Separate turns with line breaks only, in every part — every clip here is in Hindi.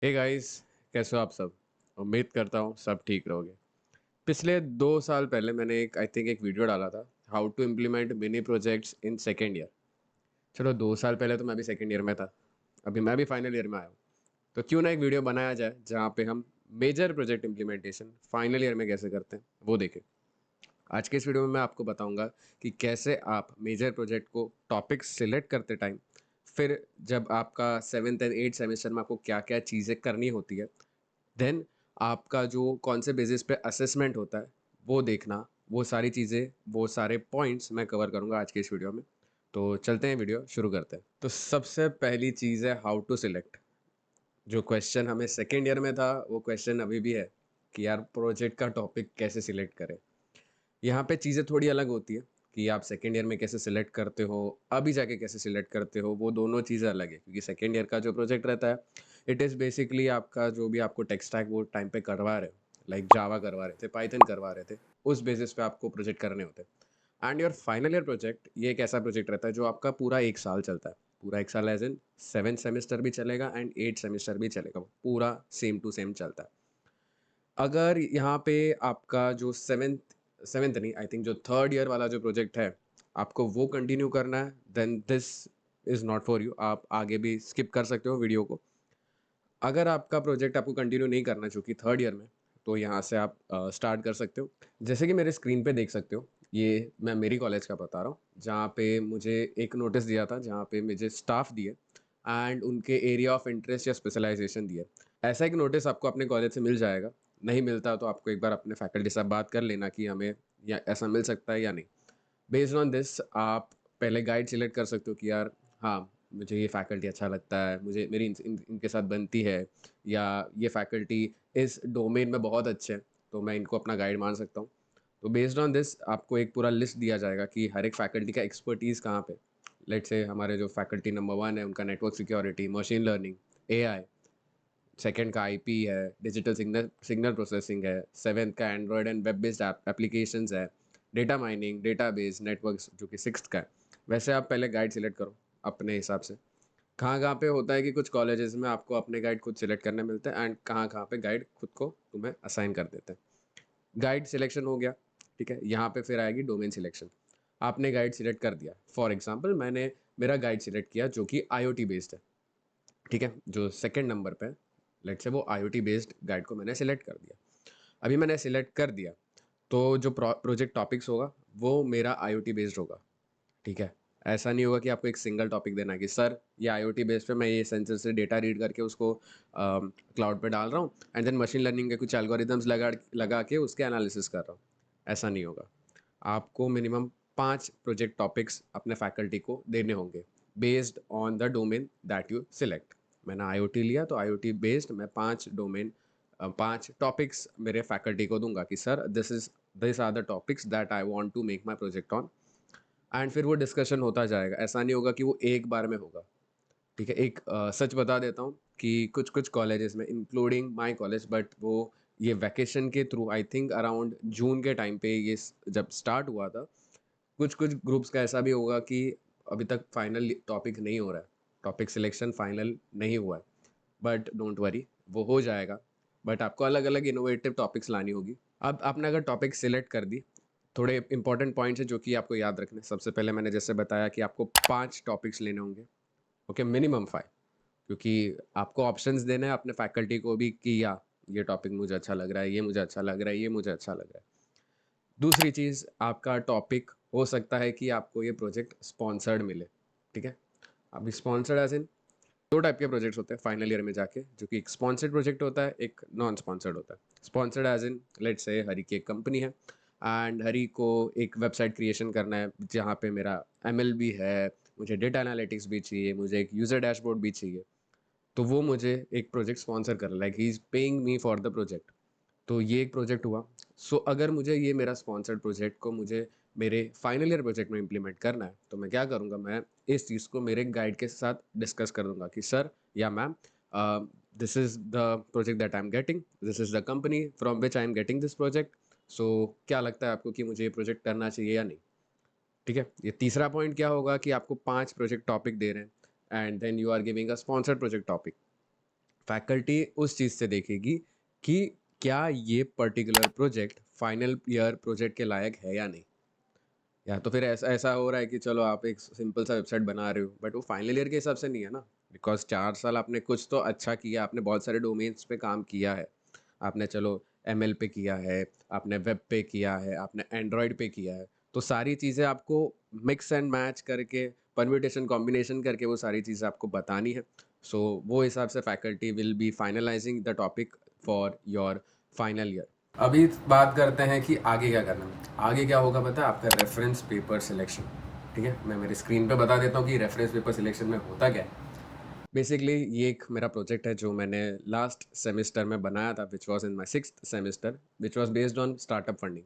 हे गाइस, कैसे हो आप सब। उम्मीद करता हूँ सब ठीक रहोगे। पिछले 2 साल पहले मैंने एक वीडियो डाला था, how to implement mini projects in second year. चलो 2 साल पहले तो मैं भी सेकेंड ईयर में था, अभी मैं भी फाइनल ईयर में आया हूँ। तो क्यों ना एक वीडियो बनाया जाए जहाँ पे हम major project implementation final year में कैसे करते हैं वो देखें। आज के इस वीडियो में मैं आपको बताऊंगा कि कैसे आप मेजर प्रोजेक्ट को टॉपिक सिलेक्ट करते टाइम, फिर जब आपका 7th एंड 8th सेमेस्टर में आपको क्या क्या चीज़ें करनी होती है, देन आपका जो कौन से बेसिस पे असेसमेंट होता है वो देखना, वो सारी चीज़ें, वो सारे पॉइंट्स मैं कवर करूँगा आज के इस वीडियो में। तो चलते हैं, वीडियो शुरू करते हैं। तो सबसे पहली चीज़ है हाउ टू सिलेक्ट। जो क्वेश्चन हमें सेकेंड ईयर में था वो क्वेश्चन अभी भी है कि यार प्रोजेक्ट का टॉपिक कैसे सिलेक्ट करें। यहाँ पे चीज़ें थोड़ी अलग होती है कि आप सेकेंड ईयर में कैसे सिलेक्ट करते हो, अभी जाके कैसे सिलेक्ट करते हो, वो दोनों चीज़ें अलग है। क्योंकि सेकेंड ईयर का जो प्रोजेक्ट रहता है, इट इज़ बेसिकली आपका जो भी आपको टेक स्टैक वो टाइम पे करवा रहे हो, लाइक जावा करवा रहे थे, पाइथन करवा रहे थे, उस बेसिस पे आपको प्रोजेक्ट करने होते हैं। And your final year project ये एक ऐसा प्रोजेक्ट रहता है जो आपका पूरा 1 साल चलता है। पूरा 1 साल एज इन 7th सेमेस्टर भी चलेगा एंड 8th सेमेस्टर भी चलेगा, पूरा सेम टू सेम चलता है। अगर यहाँ पे आपका जो सेवेंथ सेवेंथ नहीं, आई थिंक जो थर्ड ईयर वाला जो प्रोजेक्ट है, आपको वो कंटिन्यू करना है, then this is not for you. आप आगे भी स्किप कर सकते हो वीडियो को। अगर आपका प्रोजेक्ट आपको कंटिन्यू नहीं करना चूँकि थर्ड ईयर में, तो यहाँ से आप स्टार्ट कर सकते हो। जैसे कि मेरे स्क्रीन पे देख सकते हो, ये मैं मेरी कॉलेज का बता रहा हूँ, जहाँ पे मुझे एक नोटिस दिया था, जहाँ पे मुझे स्टाफ दिए एंड उनके एरिया ऑफ इंटरेस्ट या स्पेशलाइजेशन दिए। ऐसा एक नोटिस आपको अपने कॉलेज से मिल जाएगा। नहीं मिलता तो आपको एक बार अपने फैकल्टी से बात कर लेना कि हमें या ऐसा मिल सकता है या नहीं। बेस्ड ऑन दिस आप पहले गाइड सिलेक्ट कर सकते हो कि यार हाँ, मुझे ये फैकल्टी अच्छा लगता है, मुझे मेरी इनके साथ बनती है, या ये फैकल्टी इस डोमेन में बहुत अच्छे हैं, तो मैं इनको अपना गाइड मान सकता हूँ। तो बेस्ड ऑन दिस आपको एक पूरा लिस्ट दिया जाएगा कि हर एक फैकल्टी का एक्सपर्टीज़ कहाँ पे। लेट्स से हमारे जो फैकल्टी नंबर 1 है उनका network security, machine learning, AI. Second का आईपी है, डिजिटल सिग्नल सिग्नल प्रोसेसिंग है। सेवेंथ का Android and web based applications है। डेटा माइनिंग, डेटाबेस, नेटवर्क्स जो कि सिक्स्थ का है। वैसे आप पहले गाइड सिलेक्ट करो अपने हिसाब से। कहाँ कहाँ पे होता है कि कुछ कॉलेजेस में आपको अपने गाइड खुद सिलेक्ट करने मिलते हैं एंड कहाँ कहाँ पे गाइड खुद को तुम्हें असाइन कर देते हैं। गाइड सिलेक्शन हो गया, ठीक है। यहाँ पे फिर आएगी डोमेन सिलेक्शन। आपने गाइड सिलेक्ट कर दिया, फॉर एग्जाम्पल मैंने मेरा गाइड सिलेक्ट किया जो कि आईओटी बेस्ड है, ठीक है, जो सेकंड नंबर पे। लेट्स से वो आईओटी बेस्ड गाइड को मैंने सिलेक्ट कर दिया। अभी मैंने सिलेक्ट कर दिया, तो जो प्रोजेक्ट टॉपिक्स होगा वो मेरा आईओटी बेस्ड होगा, ठीक है। ऐसा नहीं होगा कि आपको एक सिंगल टॉपिक देना है कि सर ये आईओटी बेस्ड पे मैं ये सेंसर से डेटा रीड करके उसको क्लाउड पे डाल रहा हूँ एंड देन मशीन लर्निंग के कुछ एल्गोरिदम्स लगा लगा के उसके एनालिसिस कर रहा हूँ। ऐसा नहीं होगा। आपको मिनिमम 5 प्रोजेक्ट टॉपिक्स अपने फैकल्टी को देने होंगे based on the domain that you select. मैंने आईओटी लिया तो आईओटी बेस्ड मैं 5 टॉपिक्स मेरे फैकल्टी को दूंगा कि sir this are the topics that I want to make my project on. And फिर वो डिस्कशन होता जाएगा, ऐसा नहीं होगा कि वो एक बार में होगा, ठीक है। एक सच बता देता हूँ कि कुछ कुछ कॉलेजेस में, इंक्लूडिंग माय कॉलेज, बट वो ये वैकेशन के through I think around June के टाइम पे ये जब स्टार्ट हुआ था, कुछ कुछ ग्रुप्स का ऐसा भी होगा कि अभी तक फाइनल टॉपिक नहीं हो रहा है, टॉपिक सिलेक्शन फाइनल नहीं हुआ है। बट डोंट वरी, वो हो जाएगा। बट आपको अलग अलग इनोवेटिव टॉपिक्स लानी होगी। अब आपने अगर टॉपिक सिलेक्ट कर दी, थोड़े इंपॉर्टेंट पॉइंट्स हैं जो कि आपको याद रखने। सबसे पहले मैंने जैसे बताया कि आपको 5 टॉपिक्स लेने होंगे, ओके, मिनिमम 5। क्योंकि आपको ऑप्शंस देना है अपने फैकल्टी को भी कि या ये टॉपिक मुझे अच्छा लग रहा है, ये मुझे अच्छा लग रहा है, ये मुझे अच्छा लग रहा है। दूसरी चीज़, आपका टॉपिक हो सकता है कि आपको ये प्रोजेक्ट स्पॉन्सर्ड मिले, ठीक है। अभी स्पॉन्सर्ड एज इन 2 टाइप के प्रोजेक्ट्स होते हैं फाइनल ईयर में जाके, जो कि एक स्पॉन्सर्ड प्रोजेक्ट होता है, एक नॉन स्पॉन्सर्ड होता है। Sponsored as in, let's say हरी की एक कंपनी है एंड हरी को एक वेबसाइट क्रिएशन करना है जहाँ पे मेरा एमएल भी है, मुझे डेटा एनालिटिक्स भी चाहिए, मुझे एक यूज़र डैशबोर्ड भी चाहिए। तो वो मुझे एक प्रोजेक्ट स्पॉन्सर कर, like he is paying me for the project. तो ये एक प्रोजेक्ट हुआ। सो अगर मुझे ये मेरा स्पॉन्सर्ड प्रोजेक्ट को मुझे मेरे फाइनल ईयर प्रोजेक्ट में इम्प्लीमेंट करना है, तो मैं क्या करूँगा, मैं इस चीज़ को मेरे गाइड के साथ डिस्कस कर दूंगा कि सर या ma'am, this is the project that I am getting, this is the company from which I am getting this project. So क्या लगता है आपको कि मुझे ये प्रोजेक्ट करना चाहिए या नहीं, ठीक है। ये तीसरा पॉइंट क्या होगा कि आपको 5 प्रोजेक्ट टॉपिक दे रहे हैं and then you are giving a sponsored project topic. Faculty उस चीज़ से देखेगी कि क्या ये particular project final year project के लायक है या नहीं। या तो फिर ऐसा ऐसा हो रहा है कि चलो आप एक सिंपल सा वेबसाइट बना रहे हो बट वो फाइनल ईयर के हिसाब से नहीं है ना, बिकॉज 4 साल आपने कुछ तो अच्छा किया, आपने बहुत सारे डोमेन्स पे काम किया है। आपने चलो एमएल पे किया है, आपने वेब पे किया है, आपने एंड्रॉयड पे किया है। तो सारी चीज़ें आपको मिक्स एंड मैच करके, परम्यूटेशन कॉम्बिनेशन करके वो सारी चीज़ें आपको बतानी है। सो वो हिसाब से faculty will be finalising the topic for your final year. अभी बात करते हैं कि आगे क्या करना है। आगे क्या होगा पता है, आपका रेफरेंस पेपर सिलेक्शन। ठीक है, मैं मेरी स्क्रीन पे बता देता हूँ कि रेफरेंस पेपर सिलेक्शन में होता क्या है। बेसिकली ये एक मेरा प्रोजेक्ट है जो मैंने लास्ट सेमेस्टर में बनाया था, which was in my 6th semester, which was based on startup funding.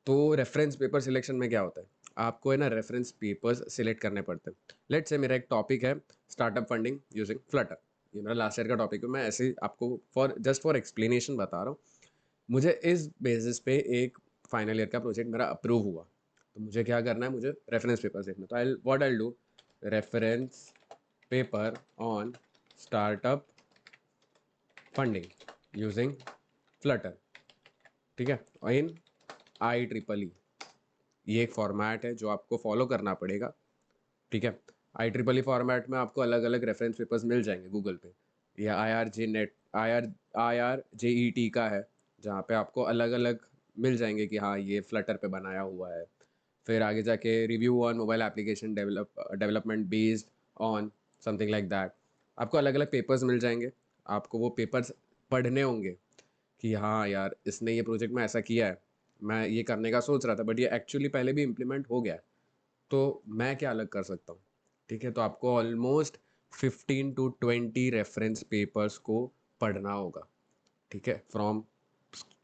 तो रेफरेंस पेपर सिलेक्शन में क्या होता है, आपको है ना रेफरेंस पेपर्स सिलेक्ट करने पड़ते हैं। लेट से मेरा एक टॉपिक है स्टार्टअप फंडिंग यूजिंग फ्लटर। ये मेरा लास्ट ईयर का टॉपिक है, मैं ऐसे ही आपको फॉर जस्ट फॉर एक्सप्लेनेशन बता रहा हूँ। मुझे इस बेसिस पे एक फाइनल ईयर का प्रोजेक्ट मेरा अप्रूव हुआ। तो मुझे क्या करना है, मुझे रेफरेंस पेपर देखना। तो I what I do, reference paper on startup funding using Flutter. ठीक है, इन IEEE। ये एक फॉर्मेट है जो आपको फॉलो करना पड़ेगा। ठीक है, IEEE फॉर्मेट में आपको अलग अलग रेफरेंस पेपर्स मिल जाएंगे गूगल पे। ये IRJET का है, जहाँ पे आपको अलग अलग मिल जाएंगे कि हाँ ये फ्लटर पे बनाया हुआ है। फिर आगे जाके review on mobile application development based on something like that. आपको अलग अलग पेपर्स मिल जाएंगे। आपको वो पेपर्स पढ़ने होंगे कि हाँ यार इसने ये प्रोजेक्ट में ऐसा किया है, मैं ये करने का सोच रहा था बट ये एक्चुअली पहले भी इम्प्लीमेंट हो गया है, तो मैं क्या अलग कर सकता हूँ। ठीक है, तो आपको ऑलमोस्ट 15 to 20 रेफरेंस पेपर्स को पढ़ना होगा। ठीक है, फ्रॉम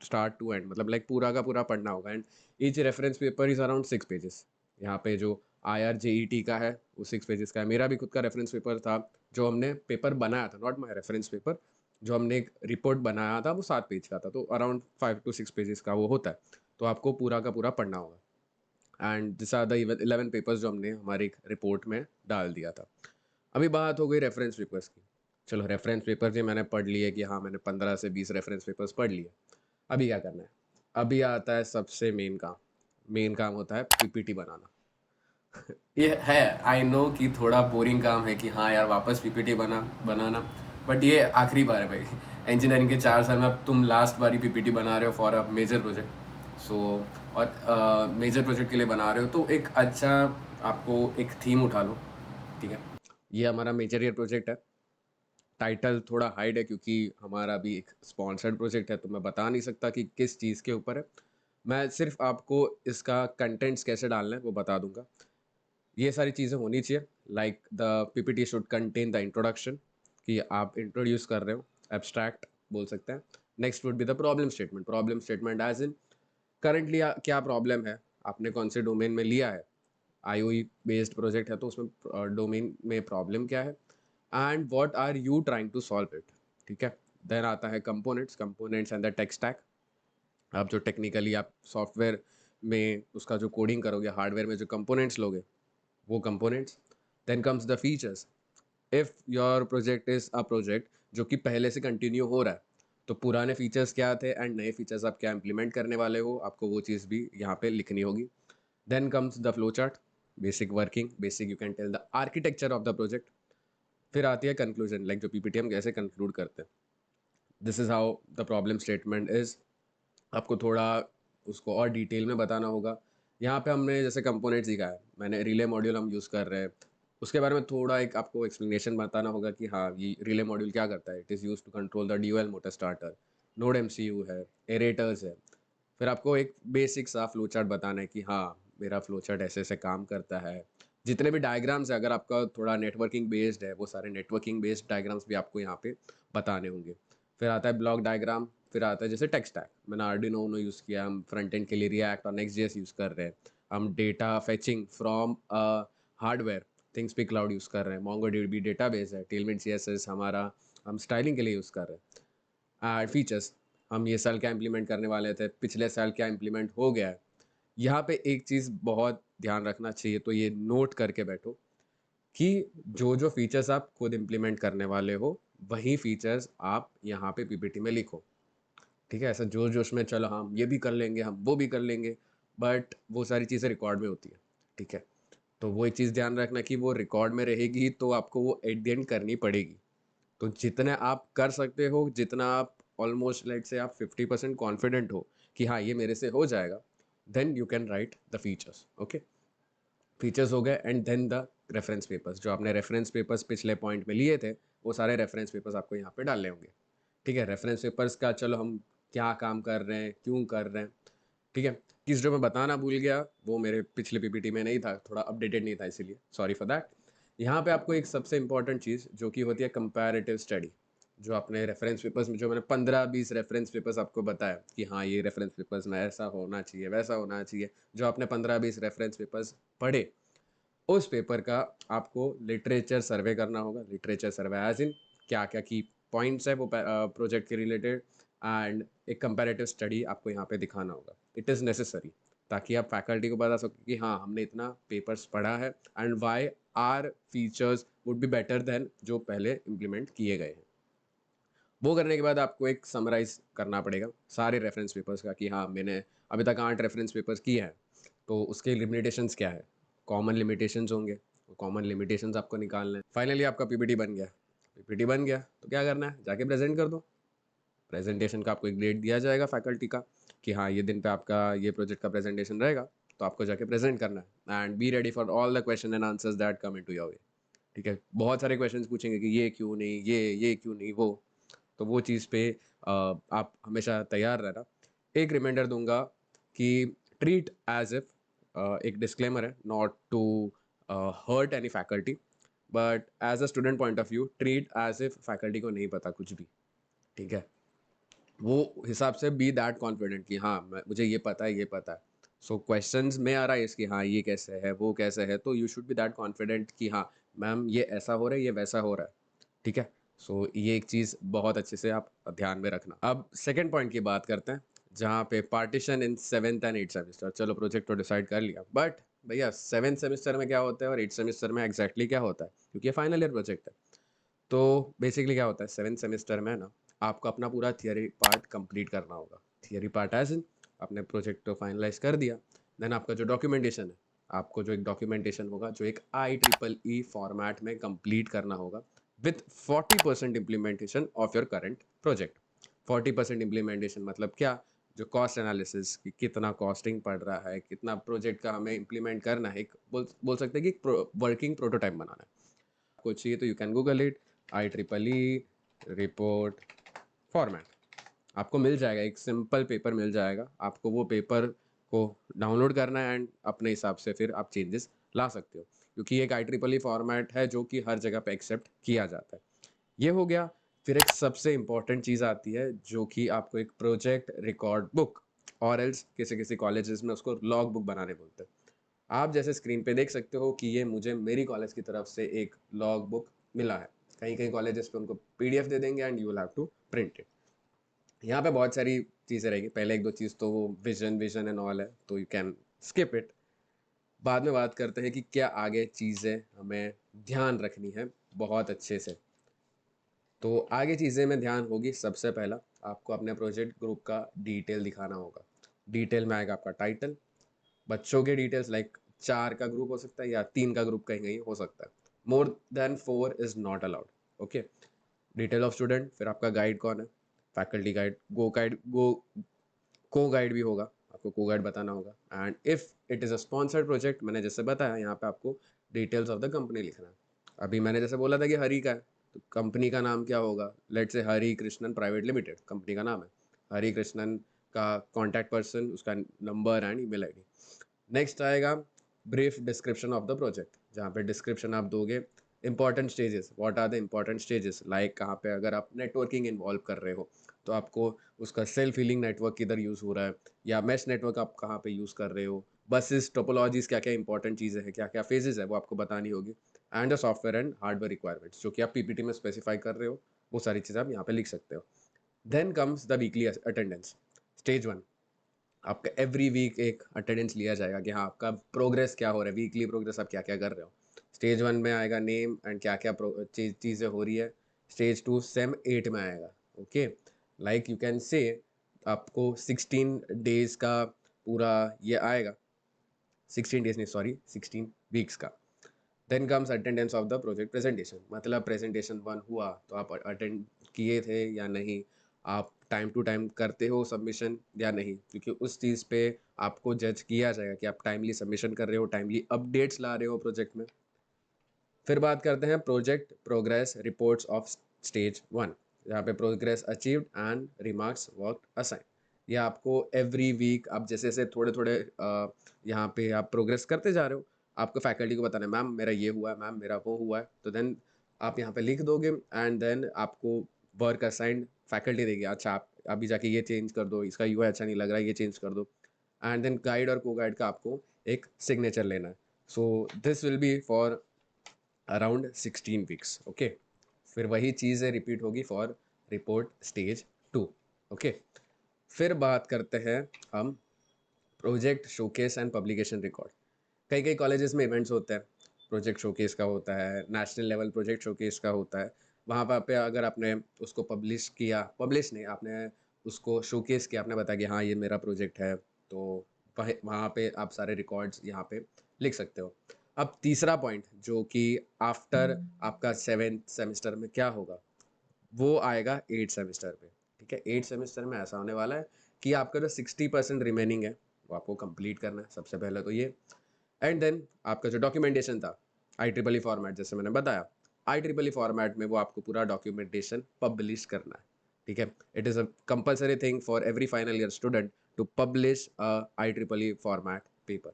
स्टार्ट टू एंड, मतलब लाइक पूरा का पूरा पढ़ना होगा। And each reference paper is around 6 pages. यहाँ पे जो IRJET का है वो 6 पेजेस का है। मेरा भी खुद का रेफरेंस पेपर था, जो हमने पेपर बनाया था, नॉट माई रेफरेंस पेपर, जो हमने एक रिपोर्ट बनाया था वो 7 पेज का था। तो अराउंड 5 to 6 पेजेस का वो होता है। तो आपको पूरा का पूरा पढ़ना होगा। And this are the 11 papers जो हमने हमारी एक रिपोर्ट में डाल दिया था। अभी बात हो गई रेफरेंस पेपर्स की। चलो रेफरेंस पेपर जी मैंने पढ़ लिए कि हाँ मैंने 15 से 20 रेफरेंस पेपर्स पढ़ लिए। अभी क्या करना है, अभी आता है सबसे मेन काम। मेन काम होता है PPT बनाना। ये है, आई नो कि थोड़ा बोरिंग काम है कि हाँ यार वापस PPT बनाना, बट ये आखिरी बार है भाई। इंजीनियरिंग के 4 साल में अब तुम लास्ट बार ही PPT बना रहे हो फॉर अ मेजर प्रोजेक्ट। सो और मेजर प्रोजेक्ट के लिए बना रहे हो तो एक अच्छा आपको एक थीम उठा लो। ठीक है, ये हमारा मेजर ईयर प्रोजेक्ट है। टाइटल थोड़ा हाइड है क्योंकि हमारा भी एक स्पॉन्सर्ड प्रोजेक्ट है, तो मैं बता नहीं सकता कि किस चीज़ के ऊपर है। मैं सिर्फ आपको इसका कंटेंट्स कैसे डालना है वो बता दूंगा। ये सारी चीज़ें होनी चाहिए, like the PPT should contain the introduction, कि आप इंट्रोड्यूस कर रहे हो, एब्स्ट्रैक्ट बोल सकते हैं। Next would be the problem statement as in currently क्या प्रॉब्लम है, आपने कौन से डोमेन में लिया है। IOE बेस्ड प्रोजेक्ट है तो उसमें डोमेन में प्रॉब्लम क्या है and what are you trying to solve it. ठीक है, देन आता है components and the tech stack. आप जो टेक्निकली आप सॉफ्टवेयर में उसका जो कोडिंग करोगे, हार्डवेयर में जो कंपोनेंट्स लोगे वो components. Then comes the features. If your project is a project जो कि पहले से कंटिन्यू हो रहा है, तो पुराने फीचर्स क्या थे एंड नए फीचर्स आप क्या इंप्लीमेंट करने वाले हो, आपको वो चीज़ भी यहाँ पे लिखनी होगी। Then comes the flow chart, basic working, basic you can tell the architecture of the project. फिर आती है कंक्लूजन, लाइक जो PPT हम कैसे कंक्लूड करते हैं। This is how the problem statement is. आपको थोड़ा उसको और डिटेल में बताना होगा। यहाँ पे हमने जैसे कंपोनेंट सीखा है, मैंने रिले मॉड्यूल हम यूज़ कर रहे हैं, उसके बारे में थोड़ा एक आपको एक्सप्लेनेशन बताना होगा कि हाँ ये रिले मॉड्यूल क्या करता है। It is use to control the dual motor starter, node MCU है, एरेटर्स है। फिर आपको एक बेसिक सा फ्लो चार्ट बताना है कि हाँ मेरा फ्लो चार्ट ऐसे ऐसे काम करता है। जितने भी डायग्राम्स है, अगर आपका थोड़ा नेटवर्किंग बेस्ड है, वो सारे नेटवर्किंग बेस्ड डायग्राम्स भी आपको यहाँ पे बताने होंगे। फिर आता है ब्लॉक डायग्राम। फिर आता है जैसे टेक स्टैक, मैंने आर्डिनो उनो यूज़ किया, हम फ्रंट एंड के लिए रिएक्ट और Next.js यूज़ कर रहे हैं। हम data fetching from hardware things पे क्लाउड यूज़ कर रहे हैं। MongoDB डेटाबेस है, टेलमेट CSS हमारा हम स्टाइलिंग के लिए यूज़ कर रहे हैं। फीचर्स, हम ये साल क्या इम्प्लीमेंट करने वाले थे, पिछले साल क्या इम्प्लीमेंट हो गया है। यहाँ पे एक चीज़ बहुत ध्यान रखना चाहिए, तो ये नोट करके बैठो कि जो जो फीचर्स आप खुद इम्प्लीमेंट करने वाले हो वही फीचर्स आप यहाँ पे पीपीटी में लिखो। ठीक है, ऐसा जोश जोश में चलो हम ये भी कर लेंगे, हम वो भी कर लेंगे, बट वो सारी चीज़ें रिकॉर्ड में होती है। ठीक है, तो वो एक चीज़ ध्यान रखना कि वो रिकॉर्ड में रहेगी तो आपको वो एट द एंड करनी पड़ेगी। तो जितने आप कर सकते हो, जितना आप ऑलमोस्ट लेट से आप 50% कॉन्फिडेंट हो कि हाँ ये मेरे से हो जाएगा, then you can write the features. Okay, features हो गए and then the reference papers. जो आपने रेफरेंस पेपर्स पिछले पॉइंट में लिए थे, वो सारे रेफरेंस पेपर्स आपको यहाँ पे डालने होंगे। ठीक है, रेफरेंस पेपर्स का चलो हम क्या काम कर रहे हैं, क्यों कर रहे हैं। ठीक है, किस जो मैं बताना भूल गया, वो मेरे पिछले पीपीटी में नहीं था, थोड़ा अपडेटेड नहीं था, इसीलिए सॉरी फॉर दैट। यहाँ पे आपको एक सबसे इंपॉर्टेंट चीज़ जो कि होती है कंपैरेटिव स्टडी। जो आपने रेफरेंस पेपर्स में, जो मैंने 15-20 रेफरेंस पेपर्स आपको बताया कि हाँ ये रेफरेंस पेपर्स में ऐसा होना चाहिए, वैसा होना चाहिए, जो आपने 15-20 रेफरेंस पेपर्स पढ़े, उस पेपर का आपको लिटरेचर सर्वे करना होगा। लिटरेचर सर्वे एज इन क्या क्या की पॉइंट्स है वो प्रोजेक्ट के रिलेटेड, एंड एक कंपैरेटिव स्टडी आपको यहाँ पे दिखाना होगा। इट इज़ नेसेसरी, ताकि आप फैकल्टी को बता सको कि हाँ हमने इतना पेपर्स पढ़ा है and why are features would be better than जो पहले इम्प्लीमेंट किए गए हैं। वो करने के बाद आपको एक समराइज करना पड़ेगा सारे रेफरेंस पेपर्स का कि हाँ मैंने अभी तक 8 रेफरेंस पेपर्स किए हैं, तो उसके लिमिटेशंस क्या है, कॉमन लिमिटेशंस होंगे, कॉमन लिमिटेशंस आपको निकालना है। फाइनली आपका पीपीटी बन गया। पीपीटी बन गया तो क्या करना है, जाके प्रेजेंट कर दो। प्रेजेंटेशन का आपको एक डेट दिया जाएगा फैकल्टी का कि हाँ ये दिन पे आपका ये प्रोजेक्ट का प्रेजेंटेशन रहेगा, तो आपको जाके प्रेजेंट करना है and be ready for all the question and answers that come into your way. ठीक है, बहुत सारे क्वेश्चंस पूछेंगे कि ये क्यों नहीं, ये क्यों नहीं, वो, तो वो चीज़ पे आप हमेशा तैयार रहना। एक रिमाइंडर दूंगा कि ट्रीट एज इफ, एक डिस्क्लेमर है, not to hurt any faculty, but as a student point of view treat as if faculty को नहीं पता कुछ भी। ठीक है, वो हिसाब से बी दैट कॉन्फिडेंट कि हाँ मुझे ये पता है, ये पता है। सो क्वेश्चंस में आ रहा है इसकी हाँ ये कैसे है, वो कैसे है, तो you should be that confident कि हाँ मैम ये ऐसा हो रहा है, ये वैसा हो रहा है। ठीक है, सो ये एक चीज़ बहुत अच्छे से आप ध्यान में रखना। अब सेकेंड पॉइंट की बात करते हैं, जहाँ पे partition in 7th and 8th semester. चलो प्रोजेक्ट तो डिसाइड कर लिया, बट भैया 7th सेमेस्टर में क्या होता है और 8th सेमेस्टर में एग्जैक्टली क्या होता है, क्योंकि ये फाइनल ईयर प्रोजेक्ट है। तो बेसिकली क्या होता है 7th सेमेस्टर में ना, आपको अपना पूरा थियरी पार्ट कंप्लीट करना होगा। थियरी पार्ट एज इन आपने प्रोजेक्ट तो फाइनलाइज कर दिया, देन आपका जो डॉक्यूमेंटेशन है, आपको जो एक डॉक्यूमेंटेशन होगा जो एक IEEE फॉर्मेट में कंप्लीट करना होगा with 40% implementation of your current project. 40% implementation मतलब क्या, जो कॉस्ट एनालिसिस कि कितना कॉस्टिंग पड़ रहा है, कितना प्रोजेक्ट का हमें इम्प्लीमेंट करना है, एक बोल सकते हैं कि वर्किंग प्रोटोटाइप बनाना है। आपको चाहिए तो you can Google it, IEEE report format आपको मिल जाएगा, एक सिंपल पेपर मिल जाएगा आपको। वो पेपर को डाउनलोड करना है एंड अपने हिसाब से फिर आप चेंजेस ला सकते हो, क्योंकि एक IEEE फॉर्मेट है जो कि हर जगह पे एक्सेप्ट किया जाता है। ये हो गया। फिर एक सबसे इंपॉर्टेंट चीज़ आती है जो कि आपको एक प्रोजेक्ट रिकॉर्ड बुक, और एल्स किसी किसी कॉलेजेस में उसको लॉग बुक बनाने बोलते हैं। आप जैसे स्क्रीन पे देख सकते हो कि ये मुझे मेरी कॉलेज की तरफ से एक लॉग बुक मिला है। कहीं कहीं कॉलेजेस पे उनको PDF दे देंगे and you will have to print it. यहाँ पे बहुत सारी चीज़ें रहेगी, पहले एक दो चीज़ तो वो विजन विजन एंड ऑल है, तो यू कैन स्किप इट। बाद में बात करते हैं कि क्या आगे चीज़ें हमें ध्यान रखनी है बहुत अच्छे से। तो आगे चीज़ें में ध्यान होगी, सबसे पहला आपको अपने प्रोजेक्ट ग्रुप का डिटेल दिखाना होगा। डिटेल में आएगा आपका टाइटल, बच्चों के डिटेल्स लाइक 4 का ग्रुप हो सकता है या 3 का ग्रुप कहीं कहीं हो सकता है, more than 4 is not allowed. Okay, detail of student, फिर आपका गाइड कौन है, फैकल्टी गाइड, गो को गाइड भी होगा, आपको को गाइड बताना होगा। And if it is a sponsored project, मैंने जैसे बताया यहाँ पे आपको डिटेल्स ऑफ द कंपनी लिखना है। अभी मैंने जैसे बोला था कि हरी का है, तो कंपनी का नाम क्या होगा, let's say Hari Krishnan private limited company का नाम है। हरी कृष्णन का कॉन्टैक्ट पर्सन, उसका नंबर एंड ईमेल आईडी। नेक्स्ट आएगा brief description of the project, जहाँ पे डिस्क्रिप्शन आप दोगे। Important stages, what are the important stages, like कहाँ पे अगर आप नेटवर्किंग इन्वॉल्व कर रहे हो तो आपको उसका सेल्फ हीलिंग नेटवर्क किधर यूज़ हो रहा है, या मैश नेटवर्क आप कहाँ पे यूज़ कर रहे हो, बसेस टोपोलॉजीज क्या क्या इंपॉर्टेंट चीज़ें हैं, क्या क्या फेजेस है वो आपको बतानी होगी। And the software and hardware requirements जो कि आप PPT में स्पेसिफाई कर रहे हो, वो सारी चीज़ें आप यहाँ पे लिख सकते हो। Then comes the weekly attendance. Stage 1, आपका एवरी वीक एक अटेंडेंस लिया जाएगा कि हाँ आपका प्रोग्रेस क्या हो रहा है, वीकली प्रोग्रेस आप क्या क्या कर रहे हो। स्टेज 1 में आएगा नेम एंड क्या क्या चीज़ें हो रही है, स्टेज 2 सेम 8 में आएगा। ओके, लाइक यू कैन से आपको 16 डेज का पूरा ये आएगा, 16 डेज नहीं, सॉरी 16 वीक्स का। Then comes attendance of the project presentation, मतलब प्रेजेंटेशन 1 हुआ तो आप अटेंड किए थे या नहीं, आप टाइम टू टाइम करते हो सबमिशन या नहीं, क्योंकि उस चीज़ पे आपको जज किया जाएगा कि आप टाइमली सबमिशन कर रहे हो, टाइमली अपडेट्स ला रहे हो प्रोजेक्ट में। फिर बात करते हैं project progress reports of stage 1, यहाँ पे progress achieved and remarks work assign. ये आपको एवरी वीक आप जैसे जैसे थोड़े थोड़े यहाँ पे आप प्रोग्रेस करते जा रहे हो, आपको फैकल्टी को बताना है मैम मेरा ये हुआ है, मैम मेरा वो हुआ है, तो देन आप यहाँ पे लिख दोगे एंड देन आपको वर्क असाइंड फैकल्टी देगी, अच्छा आप अभी जाके ये चेंज कर दो, इसका यूआई अच्छा नहीं लग रहा है, ये चेंज कर दो। एंड देन गाइड और को गाइड का आपको एक सिग्नेचर लेना है। So this will be for around 16 weeks. Okay, फिर वही चीज़ें रिपीट होगी फॉर रिपोर्ट स्टेज 2। ओके, फिर बात करते हैं हम project showcase and publication record. कई कई कॉलेजेस में इवेंट्स होते हैं, प्रोजेक्ट शोकेस का होता है, नेशनल लेवल प्रोजेक्ट शोकेस का होता है। वहाँ पे अगर आपने उसको पब्लिश किया, पब्लिश नहीं, आपने उसको शोकेस किया, आपने बताया कि हाँ ये मेरा प्रोजेक्ट है, तो वहाँ पे आप सारे रिकॉर्ड्स यहाँ पे लिख सकते हो। अब तीसरा पॉइंट जो कि आफ्टर आपका 7th सेमेस्टर में क्या होगा, वो आएगा 8th सेमेस्टर पे। ठीक है, 8th सेमेस्टर में ऐसा होने वाला है कि आपका जो 60% रिमेनिंग है वो आपको कंप्लीट करना है, सबसे पहले तो ये। एंड देन आपका जो डॉक्यूमेंटेशन था IEEE फॉर्मेट, जैसे मैंने बताया IEEE फॉर्मेट में वो आपको पूरा डॉक्यूमेंटेशन पब्लिश करना है। ठीक है, it is a compulsory thing for every final year student to publish IEEE format paper.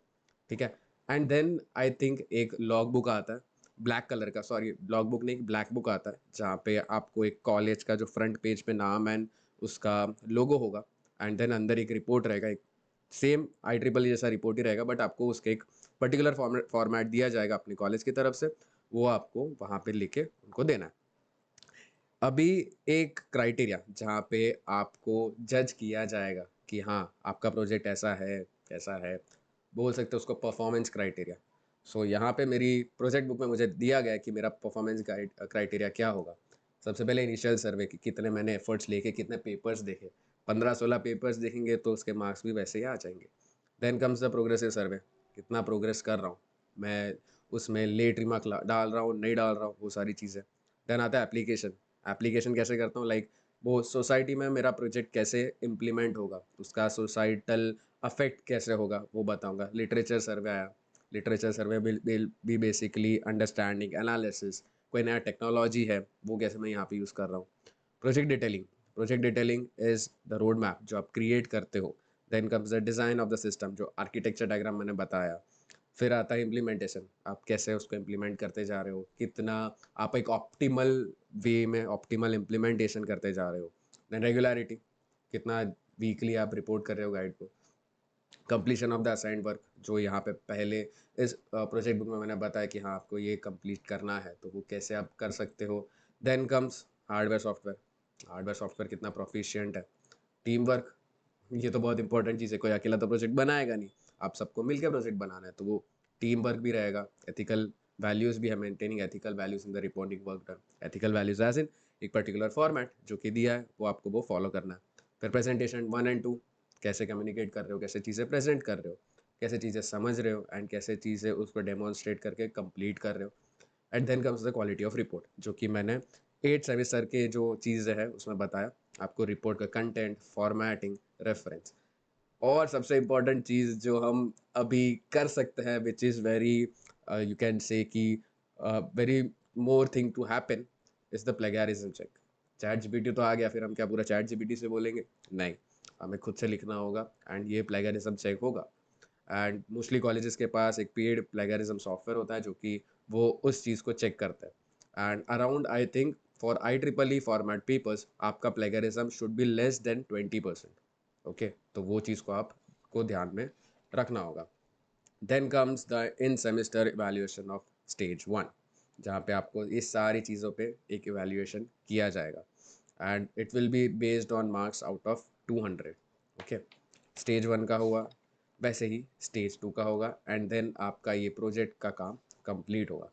ठीक है, एंड देन आई थिंक एक लॉग बुक आता है ब्लैक कलर का, सॉरी लॉग बुक नहीं, ब्लैक बुक आता है, जहाँ पे आपको एक कॉलेज का जो फ्रंट पेज पे नाम एंड उसका लोगो होगा, एंड देन अंदर एक रिपोर्ट रहेगा, एक सेम IEEE जैसा रिपोर्ट ही रहेगा, बट आपको उसके एक पर्टिकुलर फॉर्मेट दिया जाएगा अपनी कॉलेज की तरफ से, वो आपको वहाँ पे लिख के उनको देना है। अभी एक क्राइटेरिया जहाँ पे आपको जज किया जाएगा कि हाँ आपका प्रोजेक्ट ऐसा है कैसा है, बोल सकते हो उसको परफॉर्मेंस क्राइटेरिया। सो यहाँ पे मेरी प्रोजेक्ट बुक में मुझे दिया गया है कि मेरा परफॉर्मेंस गाइड क्राइटेरिया क्या होगा। सबसे पहले इनिशियल सर्वे कि कितने मैंने एफर्ट्स लेके कितने पेपर्स देखे, 15-16 पेपर्स देखेंगे तो उसके मार्क्स भी वैसे ही आ जाएंगे। देन कम्स द प्रोग्रेसिव सर्वे, कितना प्रोग्रेस कर रहा हूँ मैं, उसमें लेट रिमार्क डाल रहा हूँ नहीं डाल रहा हूँ, वो सारी चीज़ें। देन आता है एप्लीकेशन, एप्लीकेशन कैसे करता हूँ, लाइक वो सोसाइटी में मेरा प्रोजेक्ट कैसे इम्प्लीमेंट होगा, उसका सोसाइटल अफेक्ट कैसे होगा वो बताऊँगा। लिटरेचर सर्वे आया, लिटरेचर सर्वे भी बेसिकली अंडरस्टैंडिंग एनालिसिस, कोई नया टेक्नोलॉजी है वो कैसे मैं यहाँ पे यूज़ कर रहा हूँ। Project detailing, project detailing is the road map जो आप क्रिएट करते हो। Then comes the design of the system, जो आर्किटेक्चर डायग्राम मैंने बताया। फिर आता है इम्प्लीमेंटेशन, आप कैसे उसको इम्प्लीमेंट करते जा रहे हो, कितना आप एक ऑप्टिमल वे में ऑप्टिमल इम्प्लीमेंटेशन करते जा रहे हो। देन रेगुलरिटी, कितना वीकली आप रिपोर्ट कर रहे हो गाइड को। Completion of the assigned work, जो यहाँ पे पहले इस प्रोजेक्ट बुक में मैंने बताया कि हाँ आपको ये कंप्लीट करना है, तो वो कैसे आप कर सकते हो। Then comes hardware software, hardware software कितना प्रोफिशिएंट है। टीम वर्क, ये तो बहुत इंपॉर्टेंट चीज़ है, कोई अकेला तो प्रोजेक्ट बनाएगा नहीं, आप सबको मिलकर प्रोजेक्ट बनाना है, तो वो टीम वर्क भी रहेगा। एथिकल वैल्यूज़ भी है, maintaining ethical values in the reporting work done. Ethical values as in एक पर्टिकुलर फॉर्मेट जो कि दिया है वो आपको वो फॉलो करना है। फिर प्रेजेंटेशन 1 एंड 2, कैसे कम्युनिकेट कर रहे हो, कैसे चीज़ें प्रेजेंट कर रहे हो, कैसे चीज़ें समझ रहे हो, एंड कैसे चीज़ें उसको डेमोन्स्ट्रेट करके कंप्लीट कर रहे हो। And then comes the quality of report, जो कि मैंने 8 सेमेस्टर के जो चीज़ें है उसमें बताया आपको, रिपोर्ट का कंटेंट, फॉर्मेटिंग, रेफरेंस। और सबसे इम्पोर्टेंट चीज़ जो हम अभी कर सकते हैं which is very you can say कि very more thing to happen is the plagiarism check. ChatGPT तो आ गया, फिर हम क्या पूरा चैट जीपीटी से बोलेंगे, नहीं, हमें खुद से लिखना होगा एंड ये प्लेगैरिज्म चेक होगा। एंड मोस्टली कॉलेजेस के पास एक पेड प्लेगरिज्म सॉफ्टवेयर होता है जो कि वो उस चीज़ को चेक करता है। And around I think for IEEE format papers आपका plagiarism should be less than 20%। Okay, तो वो चीज़ को आपको ध्यान में रखना होगा। Then comes the in semester evaluation of stage 1, जहाँ पे आपको इस सारी चीज़ों पे एक इवैल्यूएशन किया जाएगा and it will be based on marks out of 200। Okay, stage 1 का हुआ, वैसे ही स्टेज 2 का होगा, एंड देन आपका ये प्रोजेक्ट का काम कंप्लीट होगा।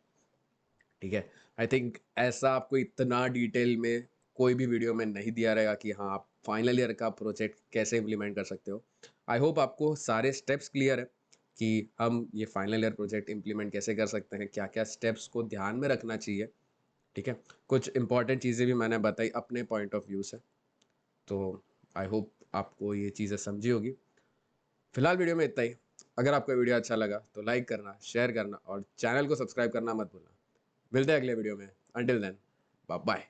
ठीक है? आई थिंक ऐसा आपको इतना डिटेल में कोई भी वीडियो में नहीं दिया रहेगा कि हाँ, आप फाइनल ईयर का प्रोजेक्ट कैसे इम्प्लीमेंट कर सकते हो। आई होप आपको सारे स्टेप्स क्लियर है कि हम ये फाइनल ईयर प्रोजेक्ट इम्प्लीमेंट कैसे कर सकते हैं, क्या-क्या स्टेप्स को ध्यान में रखना चाहिए, ठीक है? कुछ इंपॉर्टेंट चीज़ें भी मैंने बताई अपने पॉइंट ऑफ व्यू से, तो आई होप आपको ये चीज़ें समझी होगी। फिलहाल वीडियो में इतना ही। अगर आपको वीडियो अच्छा लगा तो लाइक करना, शेयर करना और चैनल को सब्सक्राइब करना मत भूलना। मिलते हैं अगले वीडियो में। Until then, bye bye.